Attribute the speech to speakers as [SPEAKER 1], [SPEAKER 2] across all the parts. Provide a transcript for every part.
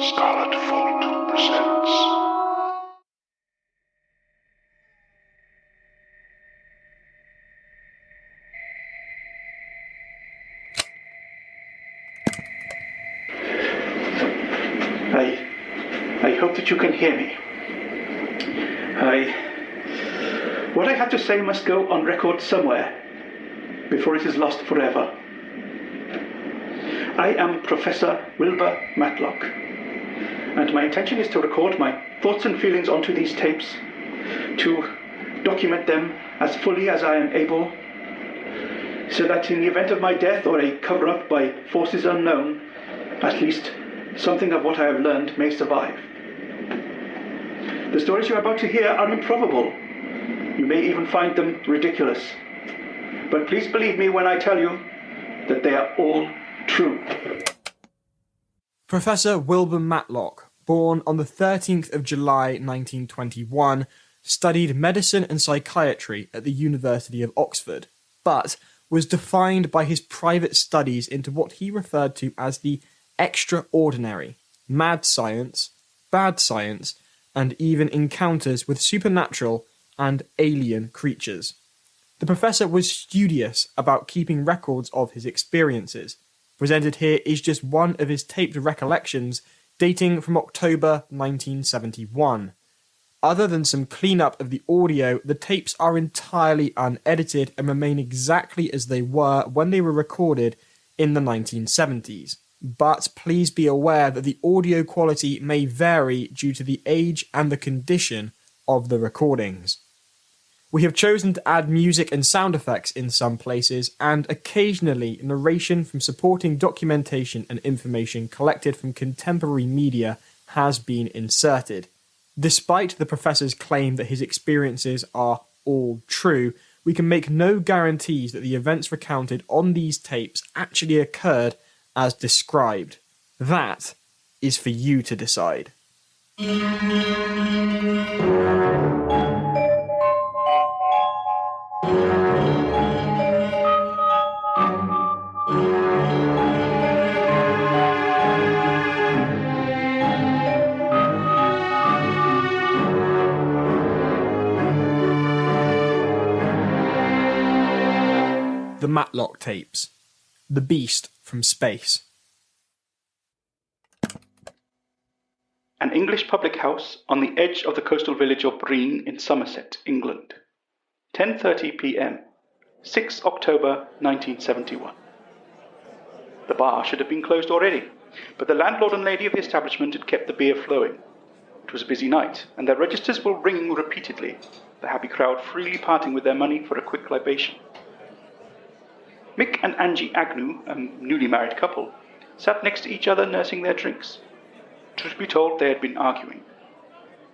[SPEAKER 1] Scarlet presents.
[SPEAKER 2] I hope that you can hear me. What I have to say must go on record somewhere before it is lost forever. I am Professor Wilbur Matlock, and my intention is to record my thoughts and feelings onto these tapes, to document them as fully as I am able, so that in the event of my death or a cover-up by forces unknown, at least something of what I have learned may survive. The stories you are about to hear are improbable. You may even find them ridiculous. But please believe me when I tell you that they are all true.
[SPEAKER 3] Professor Wilbur Matlock, born on the 13th of July 1921, studied medicine and psychiatry at the University of Oxford, but was defined by his private studies into what he referred to as the extraordinary, mad science, bad science, and even encounters with supernatural and alien creatures. The professor was studious about keeping records of his experiences. Presented here is just one of his taped recollections dating from October 1971. Other than some cleanup of the audio, the tapes are entirely unedited and remain exactly as they were when they were recorded in the 1970s. But please be aware that the audio quality may vary due to the age and the condition of the recordings. We have chosen to add music and sound effects in some places, and occasionally narration from supporting documentation and information collected from contemporary media has been inserted. Despite the professor's claim that his experiences are all true, we can make no guarantees that the events recounted on these tapes actually occurred as described. That is for you to decide. The Matlock Tapes. The Beast from Space.
[SPEAKER 2] An English public house on the edge of the coastal village of Breen in Somerset, England. 10:30 p.m. 6 October 1971. The bar should have been closed already, but the landlord and lady of the establishment had kept the beer flowing. It was a busy night, and their registers were ringing repeatedly, the happy crowd freely parting with their money for a quick libation. Mick and Angie Agnew, a newly married couple, sat next to each other nursing their drinks. Truth be told, they had been arguing.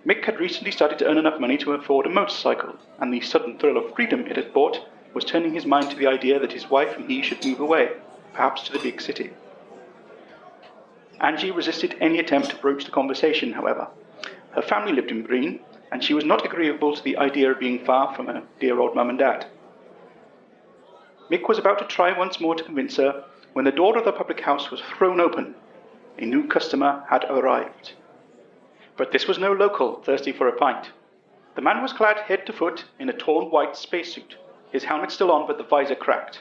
[SPEAKER 2] Mick had recently started to earn enough money to afford a motorcycle, and the sudden thrill of freedom it had brought was turning his mind to the idea that his wife and he should move away, perhaps to the big city. Angie resisted any attempt to broach the conversation, however. Her family lived in Breen, and she was not agreeable to the idea of being far from her dear old mum and dad. Mick was about to try once more to convince her when the door of the public house was thrown open. A new customer had arrived. But this was no local thirsty for a pint. The man was clad head to foot in a torn white spacesuit, his helmet still on but the visor cracked.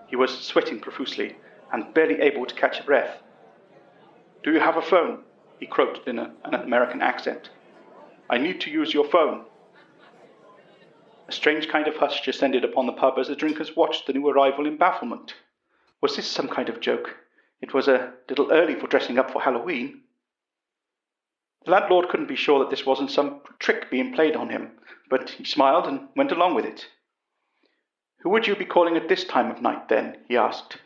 [SPEAKER 2] He was sweating profusely and barely able to catch a breath. "Do you have a phone?" he croaked in an American accent. "I need to use your phone." A strange kind of hush descended upon the pub as the drinkers watched the new arrival in bafflement. Was this some kind of joke? It was a little early for dressing up for Halloween. The landlord couldn't be sure that this wasn't some trick being played on him, but he smiled and went along with it. "Who would you be calling at this time of night, then?" he asked.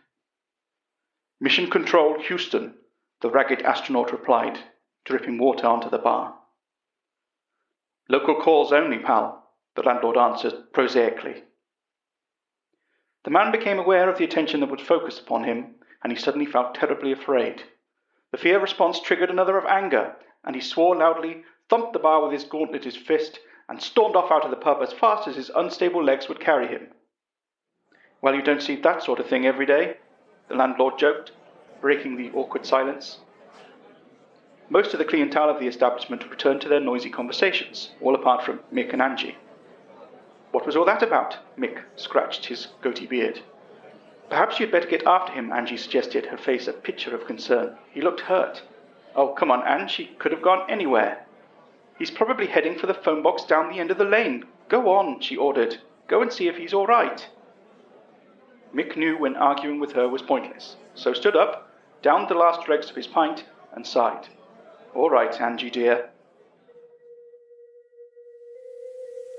[SPEAKER 2] "Mission Control, Houston," the ragged astronaut replied, dripping water onto the bar. "Local calls only, pal," the landlord answered prosaically. The man became aware of the attention that would focus upon him, and he suddenly felt terribly afraid. The fear response triggered another of anger, and he swore loudly, thumped the bar with his gauntleted fist, and stormed off out of the pub as fast as his unstable legs would carry him. "Well, you don't see that sort of thing every day," the landlord joked, breaking the awkward silence. most of the clientele of the establishment returned to their noisy conversations, all apart from Mick and Angie. What was all that about? Mick scratched his goatee beard. Perhaps you'd better get after him, Angie suggested, her face a picture of concern. He looked hurt. Oh, come on, Ange, he could have gone anywhere. He's probably heading for the phone box down the end of the lane. Go on, she ordered. Go and see if he's all right. Mick knew when arguing with her was pointless, so stood up, downed the last dregs of his pint, and sighed. All right, Angie dear.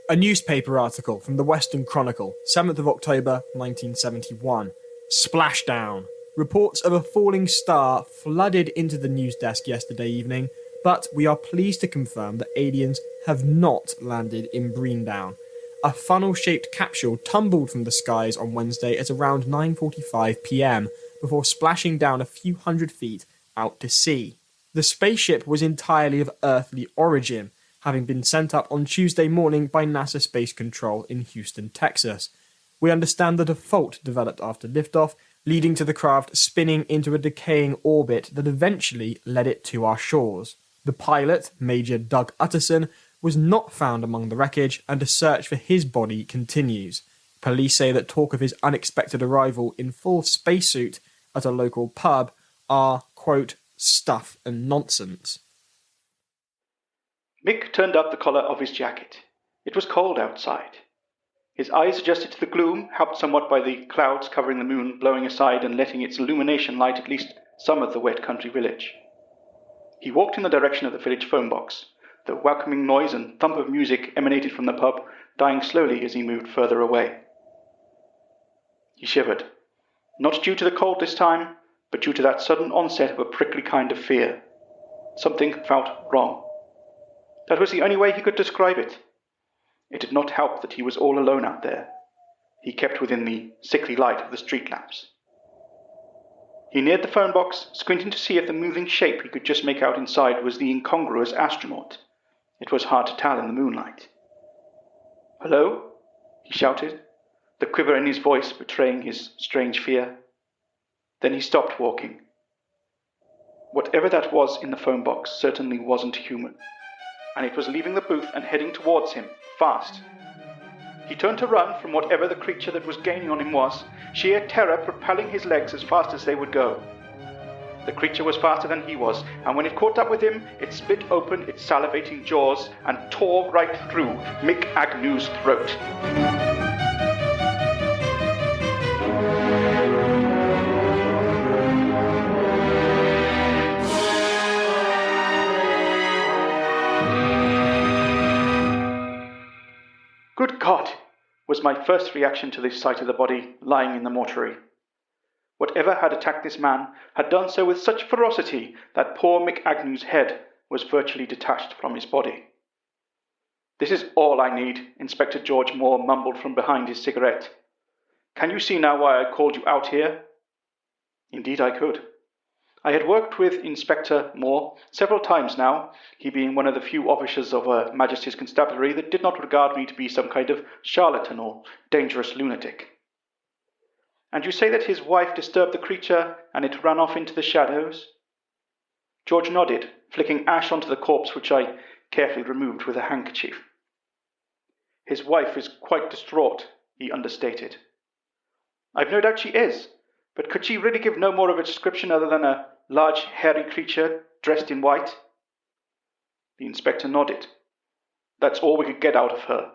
[SPEAKER 3] A newspaper article from the Western Chronicle, 7th of October 1971. Splashdown. Reports of a falling star flooded into the news desk yesterday evening, but we are pleased to confirm that aliens have not landed in Breendown. A funnel-shaped capsule tumbled from the skies on Wednesday at around 9:45 p.m. before splashing down a few hundred feet out to sea. The spaceship was entirely of earthly origin, having been sent up on Tuesday morning by NASA Space Control in Houston, Texas. We understand that a fault developed after liftoff, leading to the craft spinning into a decaying orbit that eventually led it to our shores. The pilot, Major Doug Utterson, was not found among the wreckage, and a search for his body continues. Police say that talk of his unexpected arrival in full spacesuit at a local pub are, quote, stuff and nonsense.
[SPEAKER 2] Mick turned up the collar of his jacket. It was cold outside. His eyes adjusted to the gloom, helped somewhat by the clouds covering the moon, blowing aside and letting its illumination light at least some of the wet country village. He walked in the direction of the village phone box. The welcoming noise and thump of music emanated from the pub, dying slowly as he moved further away. He shivered, not due to the cold this time, but due to that sudden onset of a prickly kind of fear. Something felt wrong. That was the only way he could describe it. It did not help that he was all alone out there. He kept within the sickly light of the street lamps. He neared the phone box, squinting to see if the moving shape he could just make out inside was the incongruous astronaut. It was hard to tell in the moonlight. "Hello?" he shouted, the quiver in his voice betraying his strange fear. Then he stopped walking. Whatever that was in the phone box certainly wasn't human, and it was leaving the booth and heading towards him, fast. He turned to run from whatever the creature that was gaining on him was, sheer terror propelling his legs as fast as they would go. The creature was faster than he was, and when it caught up with him, it split open its salivating jaws and tore right through Mick Agnew's throat. Good God, was my first reaction to the sight of the body lying in the mortuary. Whatever had attacked this man had done so with such ferocity that poor Mick Agnew's head was virtually detached from his body. "This is all I need," Inspector George Moore mumbled from behind his cigarette. "Can you see now why I called you out here?" Indeed I could. I had worked with Inspector Moore several times now, he being one of the few officers of Her Majesty's Constabulary that did not regard me to be some kind of charlatan or dangerous lunatic. "And you say that his wife disturbed the creature and it ran off into the shadows?" George nodded, flicking ash onto the corpse which I carefully removed with a handkerchief. "His wife is quite distraught," he understated. "I've no doubt she is, but could she really give no more of a description other than a large hairy creature dressed in white?" The inspector nodded. "That's all we could get out of her."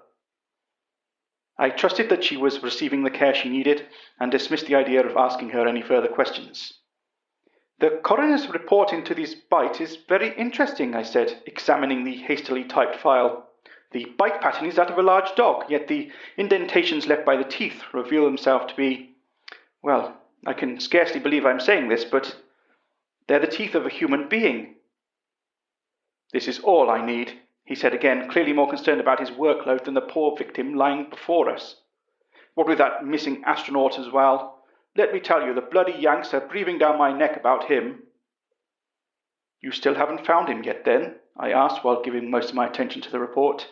[SPEAKER 2] I trusted that she was receiving the care she needed and dismissed the idea of asking her any further questions. "The coroner's report into this bite is very interesting," I said, examining the hastily typed file. "The bite pattern is that of a large dog, yet the indentations left by the teeth reveal themselves to be, well, I can scarcely believe I'm saying this, but they're the teeth of a human being." "This is all I need," he said again, clearly more concerned about his workload than the poor victim lying before us. "What with that missing astronaut as well, let me tell you, the bloody Yanks are breathing down my neck about him." "You still haven't found him yet, then?" I asked while giving most of my attention to the report.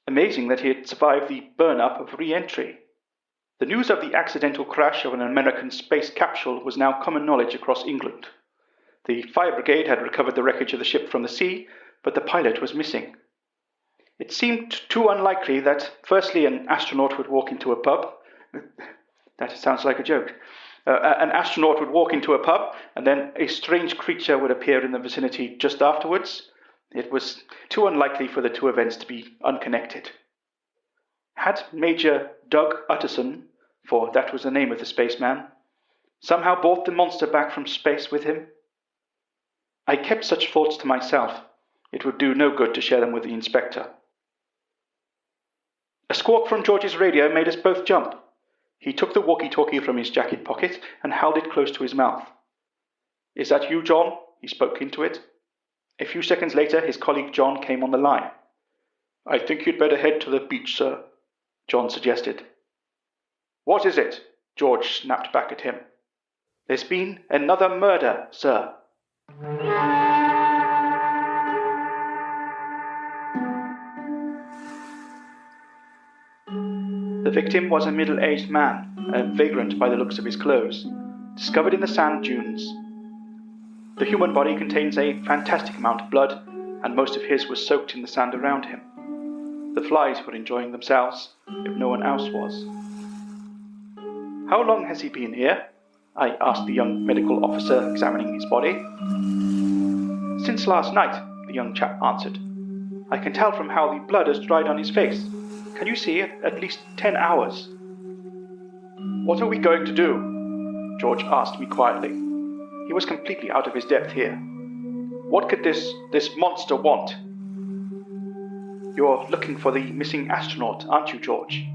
[SPEAKER 2] Amazing that he had survived the burn-up of re-entry. The news of the accidental crash of an American space capsule was now common knowledge across England. The fire brigade had recovered the wreckage of the ship from the sea, but the pilot was missing. It seemed too unlikely that, firstly, an astronaut would walk into a pub. That sounds like a joke. An astronaut would walk into a pub, and then a strange creature would appear in the vicinity just afterwards. It was too unlikely for the two events to be unconnected. Had Major Doug Utterson, for that was the name of the spaceman, somehow brought the monster back from space with him? I kept such thoughts to myself. It would do no good to share them with the inspector. A squawk from George's radio made us both jump. He took the walkie-talkie from his jacket pocket and held it close to his mouth. "Is that you, John?" He spoke into it. A few seconds later, his colleague John came on the line. "I think you'd better head to the beach, sir," John suggested. "What is it?" George snapped back at him. "There's been another murder, sir." The victim was a middle-aged man, a vagrant by the looks of his clothes, discovered in the sand dunes. The human body contains a fantastic amount of blood, and most of his was soaked in the sand around him. The flies were enjoying themselves, if no one else was. "How long has he been here?" I asked the young medical officer examining his body. "Since last night," the young chap answered. "I can tell from how the blood has dried on his face. Can you see it? At least 10 hours. "What are we going to do?" George asked me quietly. He was completely out of his depth here. "What could this monster want?" "You're looking for the missing astronaut, aren't you, George?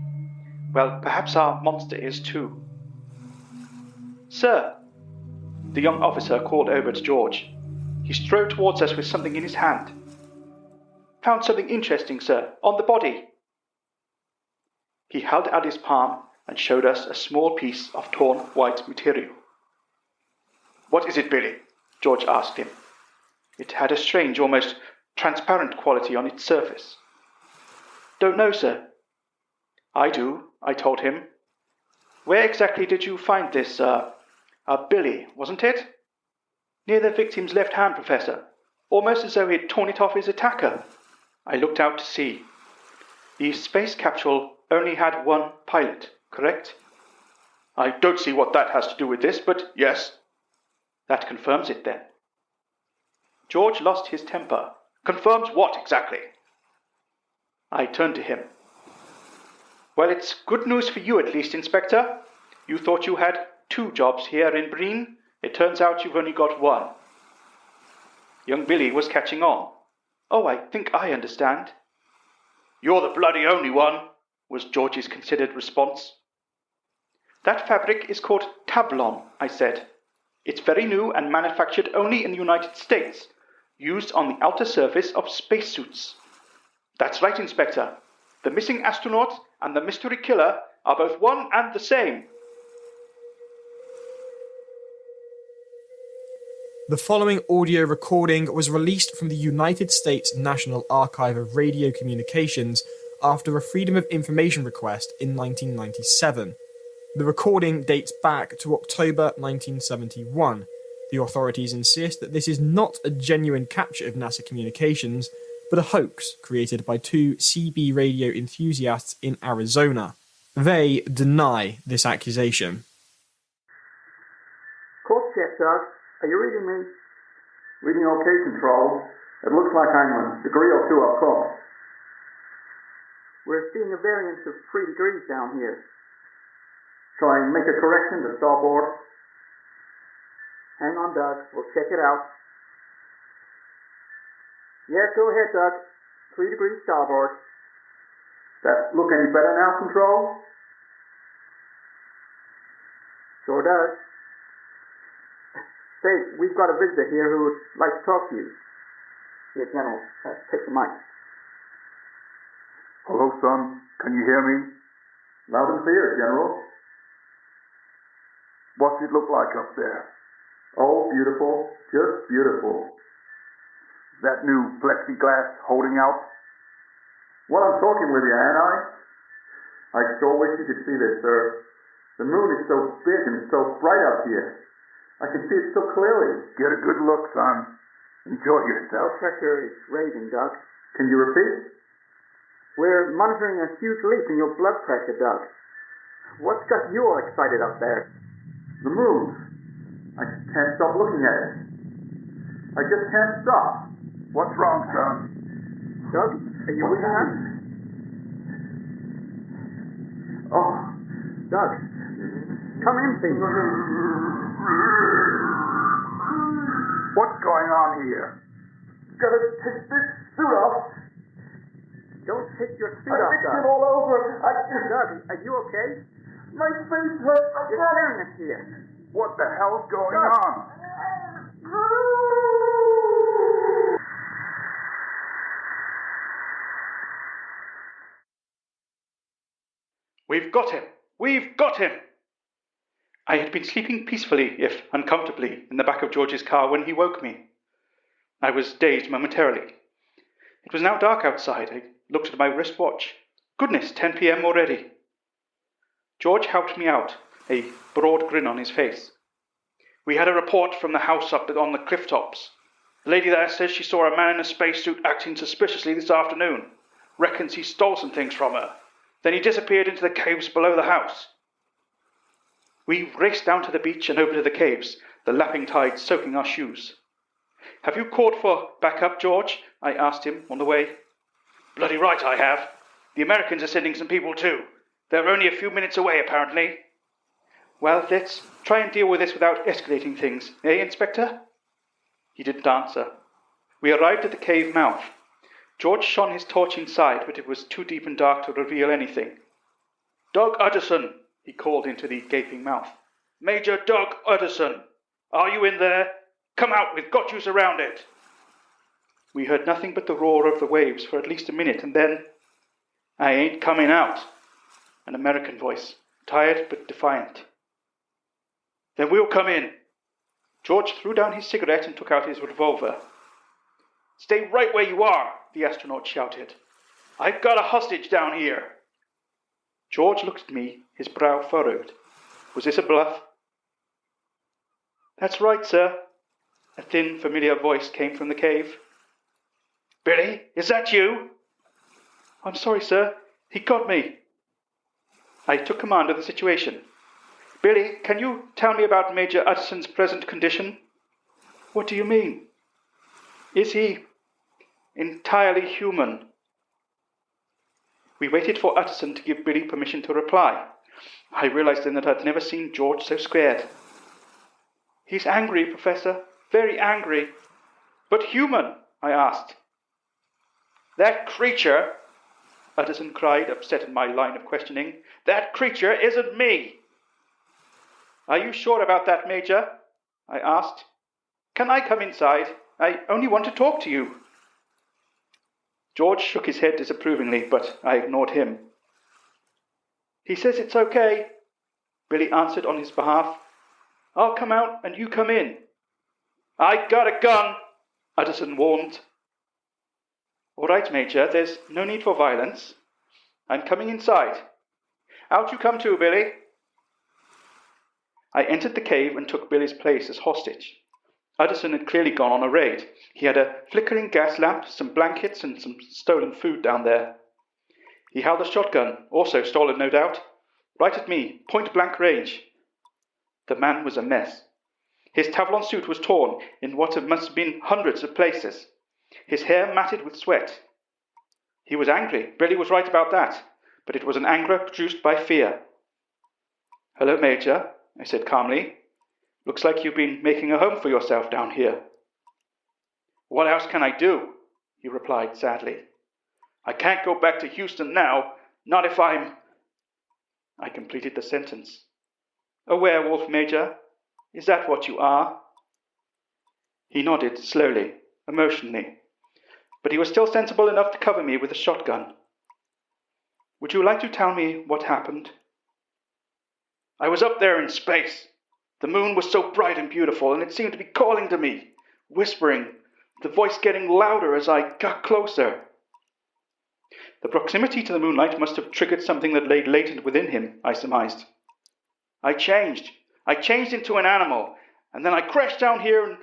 [SPEAKER 2] Well, perhaps our monster is too." "Sir!" The young officer called over to George. He strode towards us with something in his hand. "Found something interesting, sir, on the body." He held out his palm and showed us a small piece of torn white material. "What is it, Billy?" George asked him. It had a strange, almost transparent quality on its surface. "Don't know, sir." "I do," I told him. "Where exactly did you find this, Billy, wasn't it?" "Near the victim's left hand, Professor, almost as though he'd torn it off his attacker." I looked out to sea. The space capsule only had one pilot, correct? "I don't see what that has to do with this, but yes." "That confirms it, then." George lost his temper. "Confirms what, exactly?" I turned to him. "Well, it's good news for you at least, Inspector. You thought you had 2 jobs here in Breen. It turns out you've only got 1. Young Billy was catching on. "Oh, I think I understand." "You're the bloody only one," was George's considered response. "That fabric is called Tablon," I said. "It's very new and manufactured only in the United States, used on the outer surface of spacesuits." "That's right, Inspector. The missing astronaut and the mystery killer are both one and the same."
[SPEAKER 3] The following audio recording was released from the United States National Archive of Radio Communications after a Freedom of Information request in 1997. The recording dates back to October 1971. The authorities insist that this is not a genuine capture of NASA communications, but a hoax created by 2 CB radio enthusiasts in Arizona. They deny this accusation.
[SPEAKER 4] Course check, Doug. Are you reading me? Reading okay, Control. It looks like I'm a degree or 2 off course. We're seeing a variance of 3 degrees down here. Shall I make a correction to starboard? Hang on, Doug. We'll check it out. Yes, go ahead, Doug. 3 degrees starboard. That look any better now, Control? Sure does. Say, we've got a visitor here who would like to talk to you. Here, General, take the mic.
[SPEAKER 5] Hello, son. Can you hear me?
[SPEAKER 4] Loud and clear, General.
[SPEAKER 5] What's it look like up there?
[SPEAKER 4] Oh, beautiful. Just beautiful.
[SPEAKER 5] That new plexiglass holding out?
[SPEAKER 4] Well, I'm talking with you, ain't I? I so wish you could see this, sir. The moon is so big and so bright up here. I can see it so clearly.
[SPEAKER 5] Get a good look, son. Enjoy yourself.
[SPEAKER 4] Blood pressure is raising, Doc. Can you repeat? We're monitoring a huge leap in your blood pressure, Doc. What's got you all excited up there?
[SPEAKER 5] The moon. I can't stop looking at it. I just can't stop. What's wrong, son?
[SPEAKER 4] Doc, are you with us?
[SPEAKER 5] Oh,
[SPEAKER 4] Doc, come in, please.
[SPEAKER 5] what's going on here? Gotta take this suit off.
[SPEAKER 4] Don't take your suit
[SPEAKER 5] I
[SPEAKER 4] off,
[SPEAKER 5] mixed
[SPEAKER 4] Doc.
[SPEAKER 5] it all over.
[SPEAKER 4] Doc, are you okay?
[SPEAKER 5] My face hurts.
[SPEAKER 4] You're tearing us here.
[SPEAKER 5] What the hell's going
[SPEAKER 4] Doc.
[SPEAKER 5] on?
[SPEAKER 2] We've got him! We've got him! I had been sleeping peacefully, if uncomfortably, in the back of George's car when he woke me. I was dazed momentarily. It was now dark outside. I looked at my wristwatch. Goodness, 10 p.m. already. George helped me out, a broad grin on his face. We had a report from the house up on the cliff tops. The lady there says she saw a man in a spacesuit acting suspiciously this afternoon. Reckons he stole some things from her. Then he disappeared into the caves below the house. We raced down to the beach and over to the caves, the lapping tide soaking our shoes. Have you called for backup, George? I asked him on the way. Bloody right I have. The Americans are sending some people too. They're only a few minutes away, apparently. Well, let's try and deal with this without escalating things, eh, Inspector? He didn't answer. We arrived at the cave mouth. George shone his torch inside, but it was too deep and dark to reveal anything. Doug Utterson, he called into the gaping mouth. Major Doug Utterson, are you in there? Come out, we've got you surrounded. We heard nothing but the roar of the waves for at least a minute, and then, I ain't coming out. An American voice, tired but defiant. Then we'll come in. George threw down his cigarette and took out his revolver. Stay right where you are, the astronaut shouted. I've got a hostage down here. George looked at me, his brow furrowed. Was this a bluff? That's right, sir. A thin, familiar voice came from the cave. Billy, is that you? I'm sorry, sir. He got me. I took command of the situation. Billy, can you tell me about Major Utterson's present condition? What do you mean? Is he entirely human? We waited for Utterson to give Billy permission to reply. I realized then that I'd never seen George so scared. He's angry, Professor. Very angry. But human, I asked. That creature, Utterson cried, upset at my line of questioning. That creature isn't me. Are you sure about that, Major? I asked. Can I come inside? I only want to talk to you. George shook his head disapprovingly, but I ignored him. He says it's okay, Billy answered on his behalf. I'll come out and you come in. I got a gun, Utterson warned. All right, Major, there's no need for violence. I'm coming inside. Out you come too, Billy. I entered the cave and took Billy's place as hostage. Utterson had clearly gone on a raid. He had a flickering gas lamp, some blankets, and some stolen food down there. He held a shotgun, also stolen no doubt, right at me, point-blank range. The man was a mess. His Teflon suit was torn in what must have been hundreds of places. His hair matted with sweat. He was angry. Billy was right about that, but it was an anger produced by fear. Hello, Major, I said calmly. Looks like you've been making a home for yourself down here. What else can I do? He replied sadly. I can't go back to Houston now, not if I'm... I completed the sentence. A werewolf, Major? Is that what you are? He nodded slowly, emotionally, but he was still sensible enough to cover me with a shotgun. Would you like to tell me what happened? I was up there in space. The moon was so bright and beautiful, and it seemed to be calling to me, whispering, the voice getting louder as I got closer. The proximity to the moonlight must have triggered something that lay latent within him, I surmised. I changed into an animal, And then I crash down here, and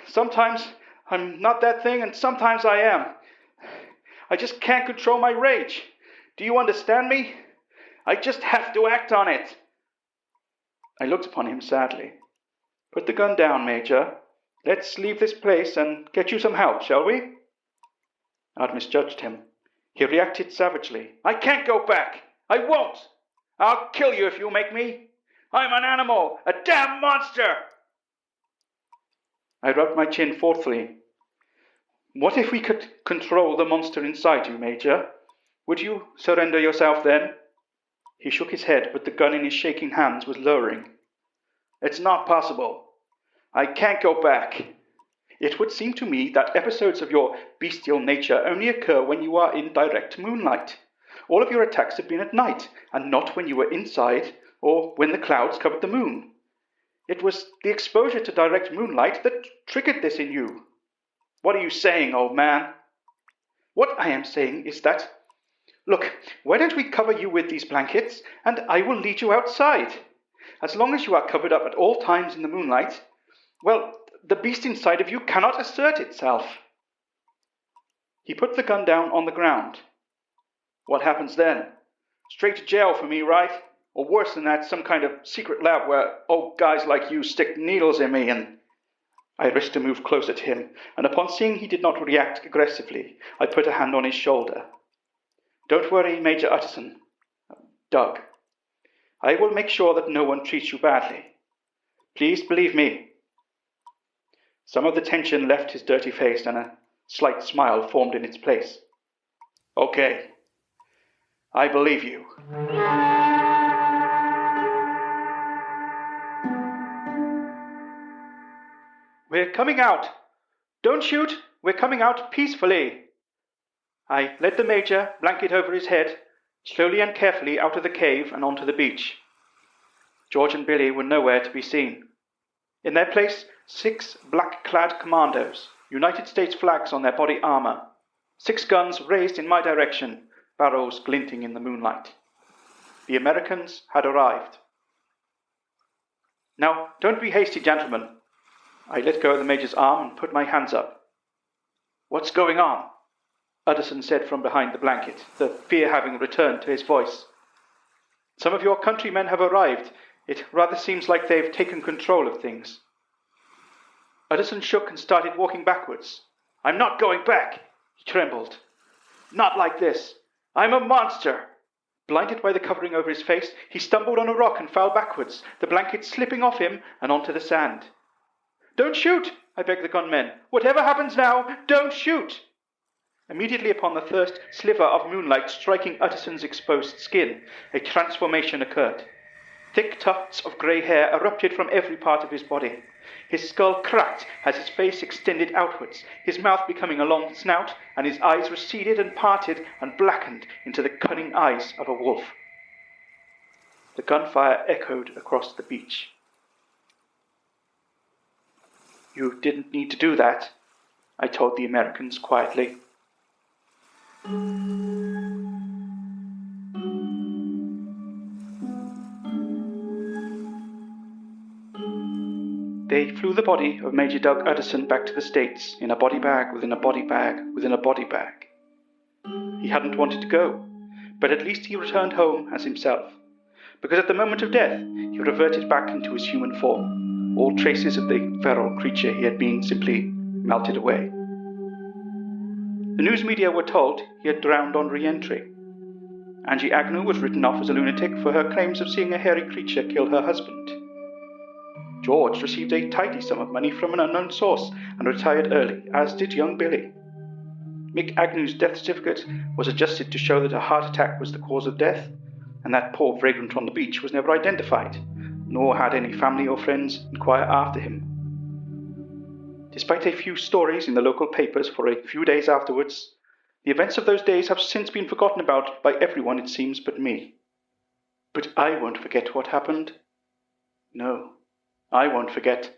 [SPEAKER 2] sometimes I'm not that thing, and sometimes I am. I just can't control my rage. Do you understand me? I just have to act on it." I looked upon him sadly. "Put the gun down, Major. Let's leave this place and get you some help, shall we?" I'd misjudged him. He reacted savagely. "I can't go back. I won't. I'll kill you if you make me. I'm an animal, a damn monster." I rubbed my chin thoughtfully. "What if we could control the monster inside you, Major? Would you surrender yourself then?" He shook his head, but the gun in his shaking hands was lowering. "It's not possible. I can't go back. It would seem to me that episodes of your bestial nature only occur when you are in direct moonlight. All of your attacks have been at night, and not when you were inside or when the clouds covered the moon. It was the exposure to direct moonlight that triggered this in you. What are you saying, old man?" "What I am saying is that, look, why don't we cover you with these blankets, and I will lead you outside. As long as you are covered up at all times in the moonlight, well, the beast inside of you cannot assert itself." He put the gun down on the ground. "What happens then? Straight to jail for me, right? Or worse than that, some kind of secret lab where old guys like you stick needles in me and—" I risked to move closer to him, and upon seeing he did not react aggressively, I put a hand on his shoulder. "Don't worry, Major Utterson. Doug. I will make sure that no one treats you badly. Please believe me." Some of the tension left his dirty face, and a slight smile formed in its place. "Okay. I believe you." "We're coming out. Don't shoot. We're coming out peacefully." I led the Major, blanket over his head, slowly and carefully out of the cave and onto the beach. George and Billy were nowhere to be seen. In their place, 6 black-clad commandos, United States flags on their body armor, 6 guns raised in my direction, barrels glinting in the moonlight. The Americans had arrived. "Now, don't be hasty, gentlemen." I let go of the Major's arm and put my hands up. "What's going on?" Utterson said from behind the blanket, the fear having returned to his voice. "Some of your countrymen have arrived. It rather seems like they've taken control of things." Utterson shook and started walking backwards. "I'm not going back," he trembled. "Not like this. I'm a monster." Blinded by the covering over his face, he stumbled on a rock and fell backwards, the blanket slipping off him and onto the sand. "Don't shoot," I begged the gunmen. "Whatever happens now, don't shoot." Immediately upon the first sliver of moonlight striking Utterson's exposed skin, a transformation occurred. Thick tufts of grey hair erupted from every part of his body. His skull cracked as his face extended outwards, his mouth becoming a long snout, and his eyes receded and parted and blackened into the cunning eyes of a wolf. The gunfire echoed across the beach. "You didn't need to do that," I told the Americans quietly. They flew the body of Major Doug Utterson back to the States in a body bag within a body bag within a body bag. He hadn't wanted to go, but at least he returned home as himself, because at the moment of death he reverted back into his human form. All traces of the feral creature he had been simply melted away. The news media were told he had drowned on re-entry. Angie Agnew was written off as a lunatic for her claims of seeing a hairy creature kill her husband. George received a tidy sum of money from an unknown source and retired early, as did young Billy. Mick Agnew's death certificate was adjusted to show that a heart attack was the cause of death, and that poor vagrant on the beach was never identified, nor had any family or friends inquire after him. Despite a few stories in the local papers for a few days afterwards, the events of those days have since been forgotten about by everyone, it seems, but me. But I won't forget what happened. No, I won't forget.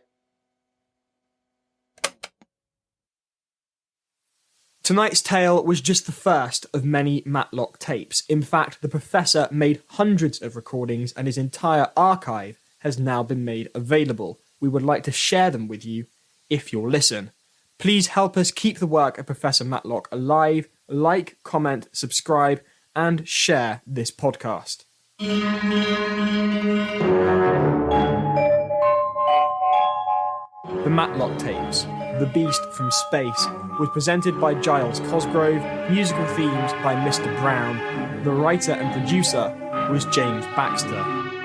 [SPEAKER 3] Tonight's tale was just the first of many Matlock tapes. In fact, the professor made hundreds of recordings and his entire archive has now been made available. we would like to share them with you if you'll listen. Please help us keep the work of Professor Matlock alive. Like, comment, subscribe, and share this podcast. The Matlock Tapes, The Beast from Space, was presented by Giles Cosgrove, musical themes by Mr. Brown. The writer and producer was James Baxter.